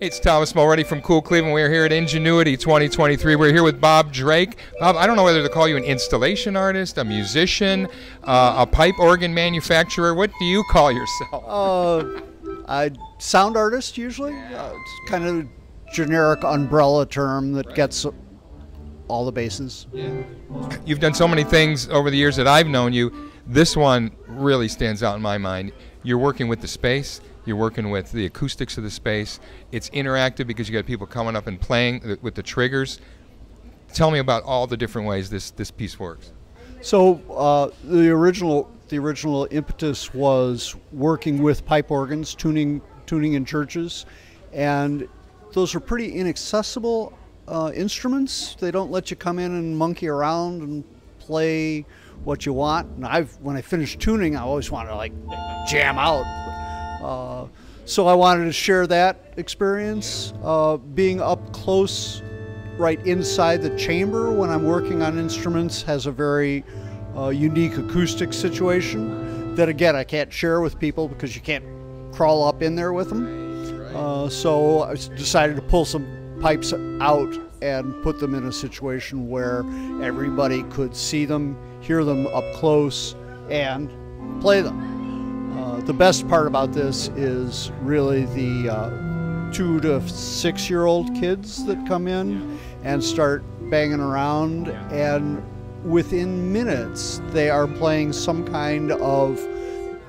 It's Thomas Mulready from Cool Cleveland. We're here at Ingenuity 2023. We're here with Bob Drake. Bob, I don't know whether to call you an installation artist, a musician, a pipe organ manufacturer. What do you call yourself? Sound artist, usually. It's kind of a generic umbrella term that gets all the bases. Yeah. You've done so many things over the years that I've known you. This one really stands out in my mind. You're working with the space. You're working with the acoustics of the space. It's interactive because you got people coming up and playing with the triggers. Tell me about all the different ways this piece works. So the original impetus was working with pipe organs, tuning in churches, and those are pretty inaccessible instruments. They don't let you come in and monkey around and play what you want. And when I finish tuning, I always want to like jam out. So I wanted to share that experience, being up close right inside the chamber when I'm working on instruments has a very unique acoustic situation that again I can't share with people because you can't crawl up in there with them. So I decided to pull some pipes out and put them in a situation where everybody could see them, hear them up close, and play them. The best part about this is really the 2 to 6 year old kids that come in and start banging around, and within minutes they are playing some kind of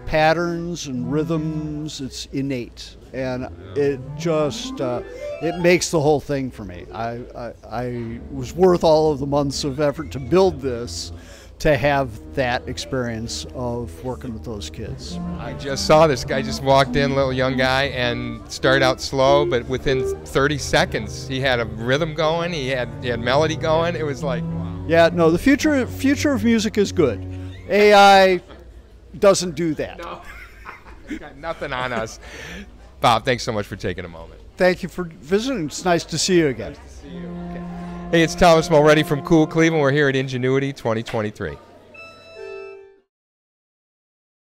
patterns and rhythms. It's innate, and it just it makes the whole thing for me. I was worth all of the months of effort to build this, to have that experience of working with those kids. I just saw this guy just walked in, little young guy, and started out slow, but within 30 seconds he had a rhythm going, he had melody going. It was like, wow. Yeah, no, the future of music is good. AI doesn't do that. No. Got nothing on us. Bob, thanks so much for taking a moment. Thank you for visiting. It's nice to see you again. Nice to see you. Okay. Hey, it's Thomas Mulready from Cool Cleveland. We're here at Ingenuity 2023.